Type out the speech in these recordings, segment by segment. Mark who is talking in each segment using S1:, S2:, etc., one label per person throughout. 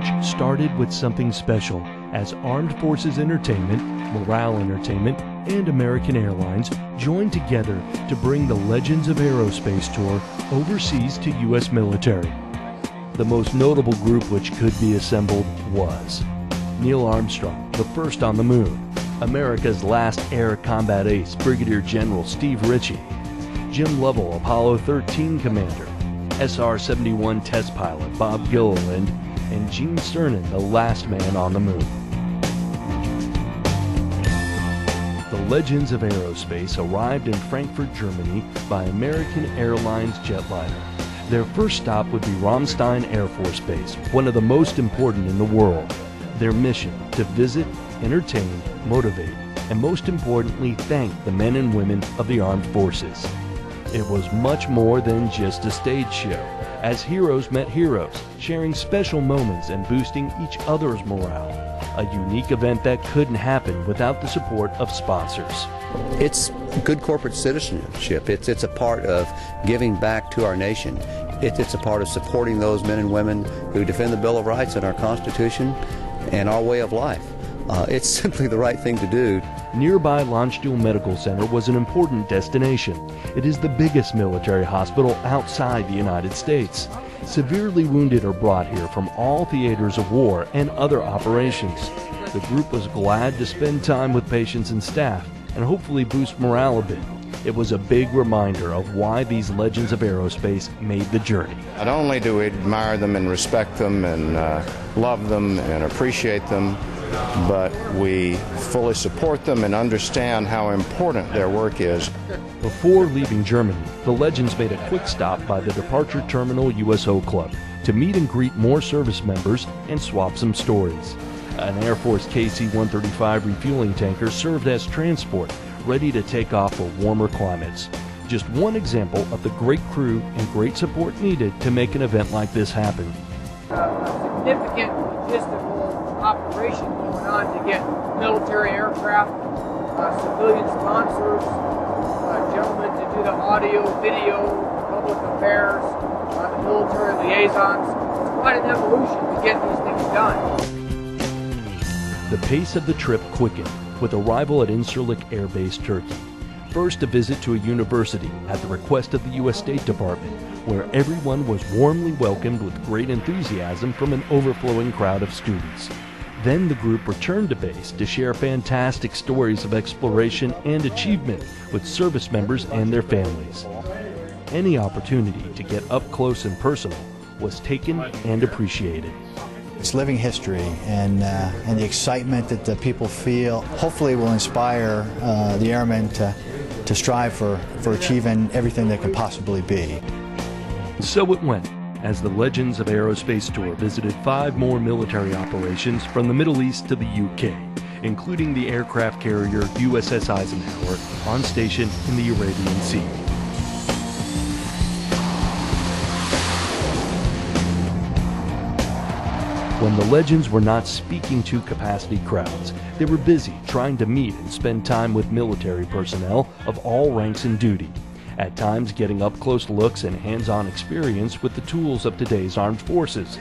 S1: march started with something special as Armed Forces Entertainment, Morale Entertainment, and American Airlines joined together to bring the Legends of Aerospace tour overseas to U.S. military. The most notable group which could be assembled was Neil Armstrong, the first on the moon, America's last air combat ace, Brigadier General Steve Ritchie, Jim Lovell, Apollo 13 commander, SR-71 test pilot Bob Gilliland, and Gene Cernan, the last man on the moon. The Legends of Aerospace arrived in Frankfurt, Germany by American Airlines jetliner. Their first stop would be Ramstein Air Force Base, one of the most important in the world. Their mission: to visit, entertain, motivate, and most importantly, thank the men and women of the armed forces. It was much more than just a stage show, as heroes met heroes, sharing special moments and boosting each other's morale. A unique event that couldn't happen without the support of sponsors.
S2: It's good corporate citizenship. It's a part of giving back to our nation. It's a part of supporting those men and women who defend the Bill of Rights and our Constitution and our way of life. It's simply the right thing to do.
S1: Nearby Landstuhl Medical Center was an important destination. It is the biggest military hospital outside the United States. Severely wounded are brought here from all theaters of war and other operations. The group was glad to spend time with patients and staff and hopefully boost morale a bit. It was a big reminder of why these Legends of Aerospace made the journey.
S3: Not only do we admire them and respect them and love them and appreciate them, but we fully support them and understand how important their work is.
S1: Before leaving Germany, the Legends made a quick stop by the Departure Terminal USO Club to meet and greet more service members and swap some stories. An Air Force KC-135 refueling tanker served as transport, ready to take off for warmer climates. Just one example of the great crew and great support needed to make an event like this happen.
S4: Significant logistical operation going on to get military aircraft, civilian sponsors, gentlemen to do the audio, video, public affairs, the military liaisons. It's quite an evolution to get these things done.
S1: The pace of the trip quickened with arrival at Incirlik Air Base, Turkey. First, a visit to a university at the request of the U.S. State Department, where everyone was warmly welcomed with great enthusiasm from an overflowing crowd of students. Then the group returned to base to share fantastic stories of exploration and achievement with service members and their families. Any opportunity to get up close and personal was taken and appreciated.
S5: It's living history, and the excitement that the people feel hopefully will inspire the airmen to strive for achieving everything they can possibly be.
S1: So it went, as the Legends of Aerospace tour visited 5 more military operations from the Middle East to the UK, including the aircraft carrier USS Eisenhower on station in the Arabian Sea. When the Legends were not speaking to capacity crowds, they were busy trying to meet and spend time with military personnel of all ranks and duty, at times getting up-close looks and hands-on experience with the tools of today's armed forces.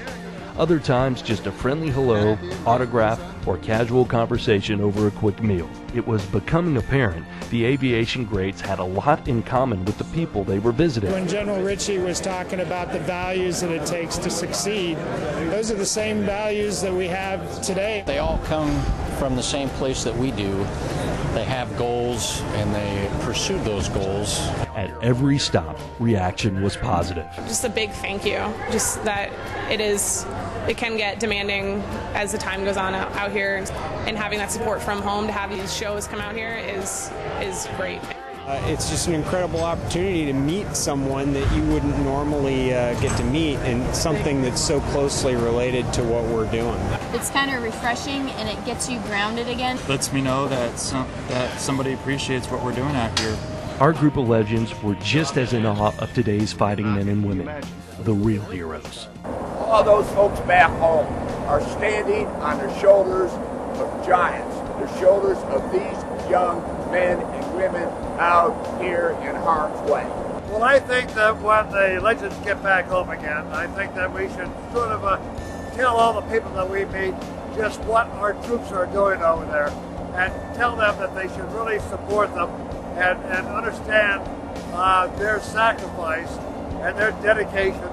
S1: Other times just a friendly hello, autograph, or casual conversation over a quick meal. It was becoming apparent the aviation greats had a lot in common with the people they were visiting.
S6: When General Ritchie was talking about the values that it takes to succeed, those are the same values that we have today.
S7: They all come from the same place that we do. They have goals and they pursue those goals.
S1: At every stop, reaction was positive.
S8: Just a big thank you. Just that it can get demanding as the time goes on out here, and having that support from home to have these shows come out here is great.
S6: It's just an incredible opportunity to meet someone that you wouldn't normally get to meet, and something that's so closely related to what we're doing.
S9: It's kind of refreshing, and it gets you grounded again.
S10: Lets me know that somebody appreciates what we're doing out here.
S1: Our group of Legends were just as in awe of today's fighting men and women, the real heroes.
S11: All those folks back home are standing on the shoulders of giants, the shoulders of these young men and women out here in harm's way.
S12: Well, I think that when the Legends get back home again, I think that we should sort of tell all the people that we meet just what our troops are doing over there, and tell them that they should really support them and understand their sacrifice and their dedication.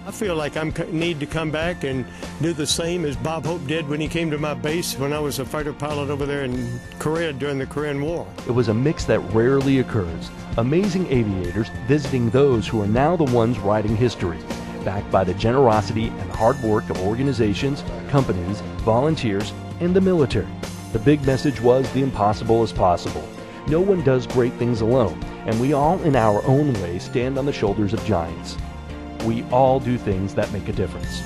S13: I feel like I need to come back and do the same as Bob Hope did when he came to my base when I was a fighter pilot over there in Korea during the Korean War.
S1: It was a mix that rarely occurs. Amazing aviators visiting those who are now the ones writing history, backed by the generosity and hard work of organizations, companies, volunteers, and the military. The big message was the impossible is possible. No one does great things alone, and we all in our own way stand on the shoulders of giants. We all do things that make a difference.